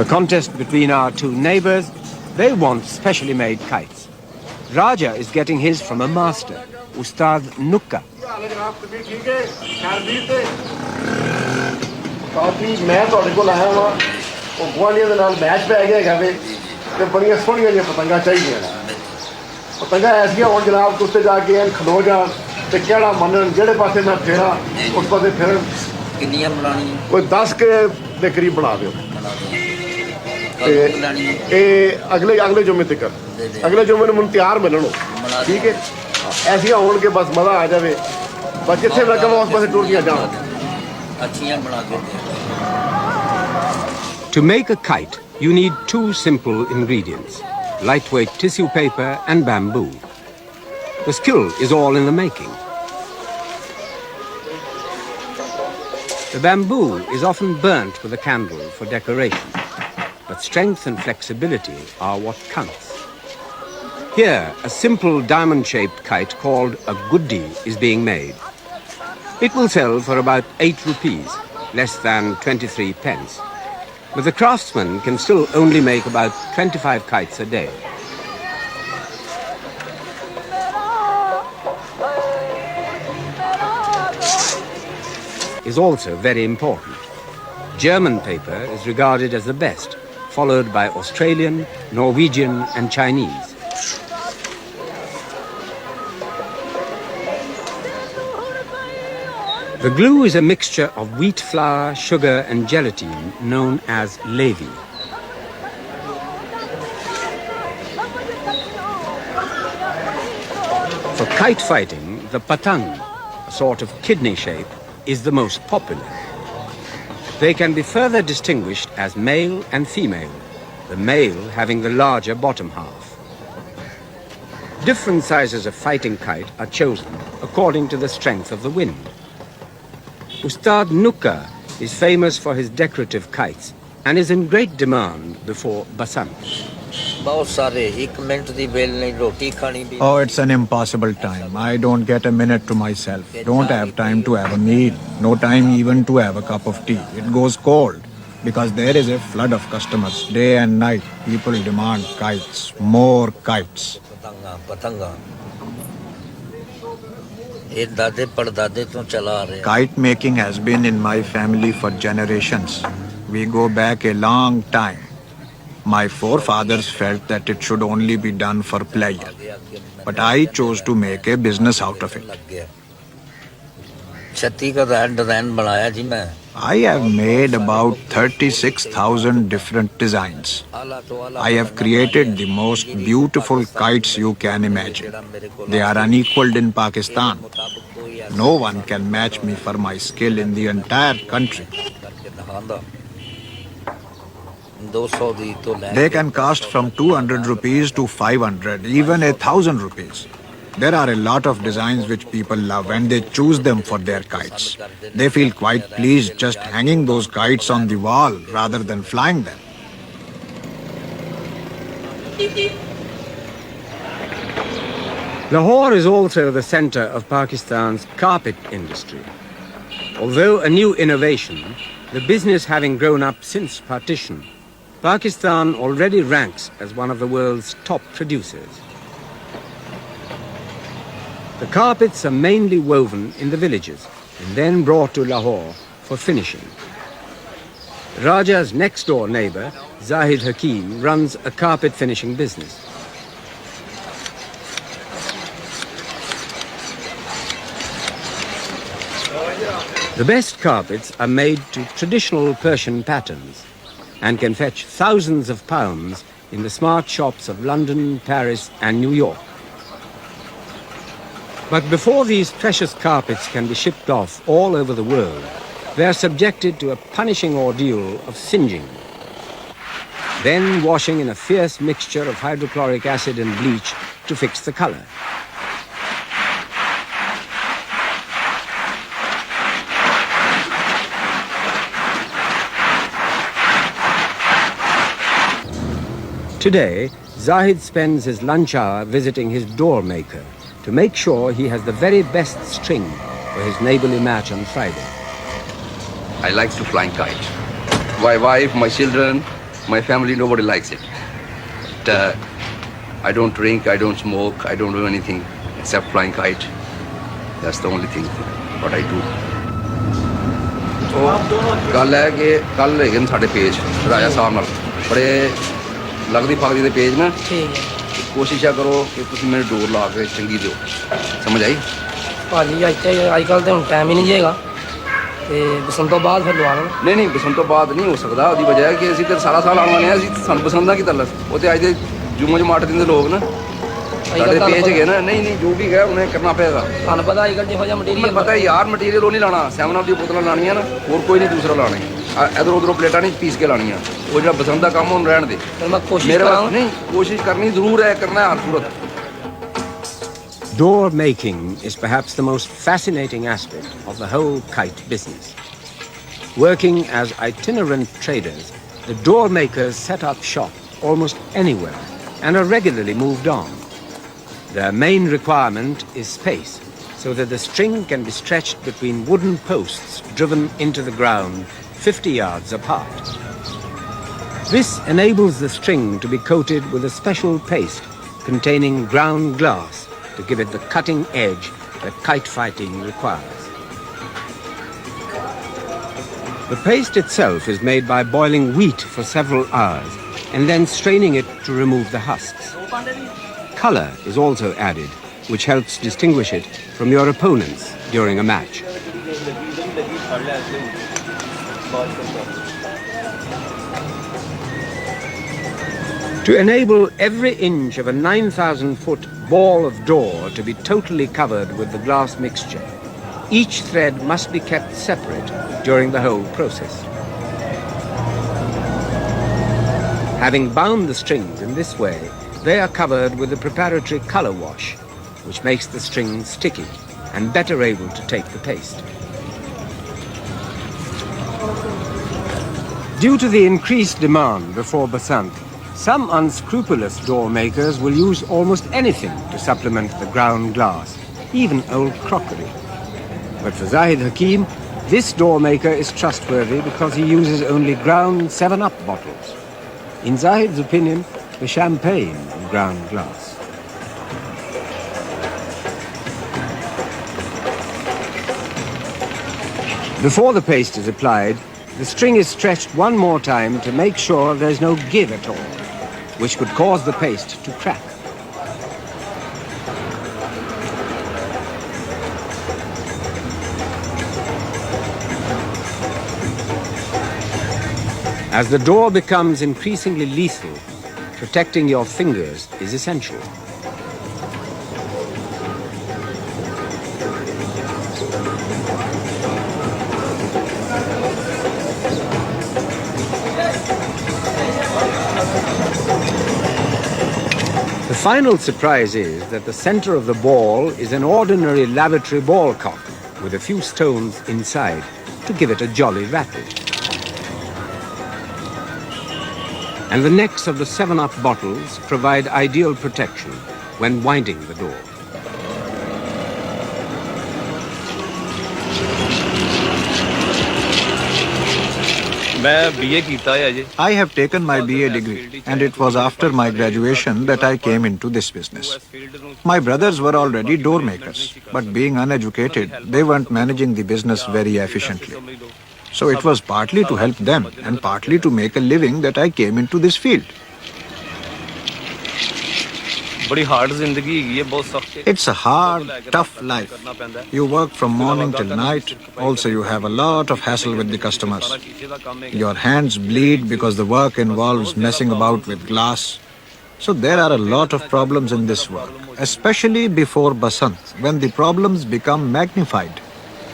the contest between our two neighbors, they want specially made kites. Raja is getting his from a master, Ustad Nukka. अगले जुम्मे तक अगले जुम्मे ने मुझे तैयार मिलनो ठीक है ऐसी होने के बस मजा आ जाए बस जिथे मैं कहूँ उस पासे टूर दिया जाओ अच्छियां बना के To make a kite, you need two simple ingredients, lightweight tissue paper and bamboo. The skill is all in the making. The bamboo is often burnt with a candle for decoration, but strength and flexibility are what counts. Here, a simple diamond-shaped kite called a guddi is being made. It will sell for about 8 rupees, less than 23 pence. But the craftsman can still only make about 25 kites a day. Is also very important. German paper is regarded as the best, followed by Australian, Norwegian and Chinese. The glue is a mixture of wheat flour, sugar and gelatine known as levy. For kite fighting, the patang, a sort of kidney shape, is the most popular. They can be further distinguished as male and female, the male having the larger bottom half. Different sizes of fighting kite are chosen according to the strength of the wind. Ustad Nukka is famous for his decorative kites and is in great demand before Basant. Oh, it's an impossible time. I don't get a minute to myself. Don't have time to have a meal. No time even to have a cup of tea. It goes cold because there is a flood of customers. Day and night, people demand kites, more kites. Kite making has been in my family for generations. We go back a long time. My forefathers felt that it should only be done for pleasure. But I chose to make a business out of it. I have made about 36,000 different designs. I have created the most beautiful kites you can imagine. They are unequaled in Pakistan. No one can match me for my skill in the entire country. They can cost from 200 rupees to 500, even 1,000 rupees. There are a lot of designs which people love and they choose them for their kites. They feel quite pleased just hanging those kites on the wall rather than flying them. Lahore is also the center of Pakistan's carpet industry. Although a new innovation, the business having grown up since partition, Pakistan already ranks as one of the world's top producers. The carpets are mainly woven in the villages and then brought to Lahore for finishing. Raja's next-door neighbor, Zahid Hakim, runs a carpet finishing business. The best carpets are made to traditional Persian patterns and can fetch thousands of pounds in the smart shops of London, Paris and New York. But before these precious carpets can be shipped off all over the world, they are subjected to a punishing ordeal of singeing, then washing in a fierce mixture of hydrochloric acid and bleach to fix the color. Today, Zahid spends his lunch hour visiting his door maker to make sure he has the very best string for his neighborly match on Friday. I like to fly kite. My wife, my children, My family, nobody likes it. But, I don't drink, I don't smoke, I don't do anything except flying kite. That's the only thing what I do. ਗੱਲ ਹੈ ਕਿ ਕੱਲ ਹੈਗੇ ਨੇ ਸਾਡੇ page Raja Sahib ਨਾਲ ਬੜੇ ਲੱਗਦੀ ਫਗਦੀ ਦੇ ਪੇਜ ਨਾ ਠੀਕ ਹੈ ਕੋਸ਼ਿਸ਼ ਕਰੋ ਕਿ ਤੁਸੀਂ ਮੈਨੂੰ ਡੋਰ ਲਾ ਕੇ ਚੰਗੀ ਦਿਓ ਸਮਝ ਆਈ ਭਾਜੀ ਅੱਜ ਕੱਲ੍ਹ ਤੇ ਹੁਣ ਟਾਈਮ ਹੀ ਨਹੀਂ ਜੇਗਾ ਤੇ ਬਸੰਤ ਤੋਂ ਬਾਅਦ ਫਿਰ ਲਵਾ ਲੈਣਾ ਨਹੀਂ ਬਸੰਤ ਤੋਂ ਬਾਅਦ ਨਹੀਂ ਹੋ ਸਕਦਾ ਉਹਦੀ ਵਜ੍ਹਾ ਹੈ ਕਿ ਅਸੀਂ ਤੇ ਸਾਰਾ ਸਾਲ ਆਉਣ ਵਾਲੇ ਹਾਂ ਅਸੀਂ ਸਾਨੂੰ ਬਸੰਤ ਦਾ ਕੀ ਤਲਸ ਉਹ ਤੇ ਅੱਜ ਦੇ ਜੂਮਾਂ ਜਮਾਟ ਦਿਨ ਦੇ ਲੋਕ ਨਾ ਸਾਡੇ ਪੇਜ ਹੈਗੇ ਨਾ ਨਹੀਂ ਜੋ ਵੀ ਹੈ ਉਹਨੇ ਕਰਨਾ ਪਏਗਾ ਤੁਹਾਨੂੰ ਪਤਾ ਅੱਜ ਕੱਲ੍ਹ ਜਿਹੋ ਜਿਹਾ ਮਟੀਰੀਅਲ ਪਤਾ ਯਾਰ ਮਟੀਰੀਅਲ ਉਹ ਨਹੀਂ ਲਾਣਾ 7 ਅਪ ਦੀ ਬੋਤਲਾਂ ਲਾਣੀਆਂ ਨਾ ਹੋਰ ਕੋਈ ਨਹੀਂ ਦੂਸਰਾ ਲਾਣਾ ਇਧਰ ਉਧਰੋਂ ਪਲੇਟਾਂ ਨਹੀਂ ਪੀਸ ਕੇ ਲਾਣੀਆਂ ਉਹ ਜਿਹੜਾ ਬਸੰਤ ਦਾ ਕੰਮ ਉਹਨੂੰ ਰਹਿਣ ਦੇ ਫਿਰ ਮੈਂ ਕੋਸ਼ਿਸ਼ ਮੇਰੇ ਕਰਾਂਗਾ ਨਹੀਂ ਕੋਸ਼ਿਸ਼ ਕਰਨੀ ਜ਼ਰੂਰ ਹੈ ਕਰਨਾ ਹਰ ਸੂਰਤ Door making is perhaps the most fascinating aspect of the whole kite business. Working as itinerant traders, the door makers set up shop almost anywhere and are regularly moved on. Their main requirement is space, so that the string can be stretched between wooden posts driven into the ground 50 yards apart. This enables the string to be coated with a special paste containing ground glass to give it the cutting edge that kite fighting requires. The paste itself is made by boiling wheat for several hours and then straining it to remove the husks. Color is also added, which helps distinguish it from your opponents during a match. To enable every inch of a 9,000-foot ball of door to be totally covered with the glass mixture, each thread must be kept separate during the whole process. Having bound the strings in this way, they are covered with a preparatory color wash, which makes the string sticky and better able to take the paste. Due to the increased demand before Basant, some unscrupulous door makers will use almost anything to supplement the ground glass, even old crockery. But for Zahid Hakim, this door maker is trustworthy because he uses only ground 7-Up bottles. In Zahid's opinion, the champagne in ground glass. Before the paste is applied, the string is stretched one more time to make sure there's no give at all, which could cause the paste to crack. As the door becomes increasingly lethal, protecting your fingers is essential. The final surprise is that the center of the ball is an ordinary lavatory ball cock with a few stones inside to give it a jolly rattle. And the necks of the 7-Up bottles provide ideal protection when winding the door. I have taken my BA degree, and it was after my graduation that I came into this business. My brothers were already door makers, but being uneducated, they weren't managing the business very efficiently. So it was partly to help them and partly to make a living that I came into this field. It's a hard, tough life. You work from morning till night. Also, you have a lot of hassle with the customers. Your hands bleed because the work involves messing about with glass. So there are a lot of problems in this work, especially before Basant, when the problems become magnified.